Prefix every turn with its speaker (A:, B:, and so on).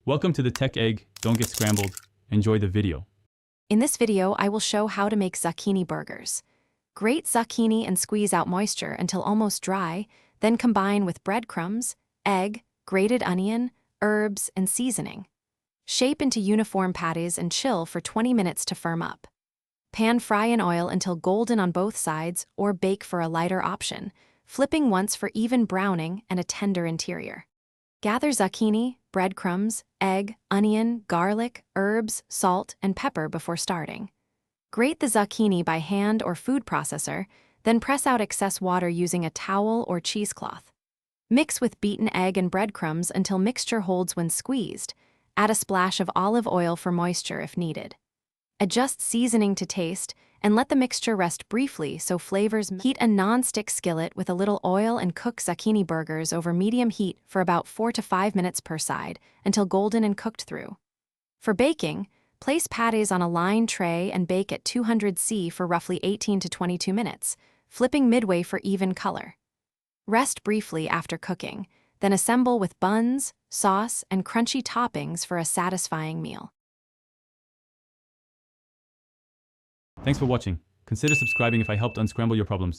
A: Welcome to the Tech Egg. Don't get scrambled. Enjoy the video.
B: In this video, I will show how to make zucchini burgers. Grate zucchini and squeeze out moisture until almost dry, then combine with breadcrumbs, egg, grated onion, herbs, and seasoning. Shape into uniform patties and chill for 20 minutes to firm up. Pan fry in oil until golden on both sides or bake for a lighter option, flipping once for even browning and a tender interior. Gather zucchini, breadcrumbs, egg, onion, garlic, herbs, salt, and pepper before starting. Grate the zucchini by hand or food processor, then press out excess water using a towel or cheesecloth. Mix with beaten egg and breadcrumbs until mixture holds when squeezed. Add a splash of olive oil for moisture if needed. Adjust seasoning to taste and let the mixture rest briefly so flavors. Heat a non-stick skillet with a little oil and cook zucchini burgers over medium heat for about 4 to 5 minutes per side until golden and cooked through. For baking, place patties on a lined tray and bake at 200 C for roughly 18 to 22 minutes, flipping midway for even color. Rest briefly after cooking, then assemble with buns, sauce, and crunchy toppings for a satisfying meal.
A: Thanks for watching. Consider subscribing if I helped unscramble your problems.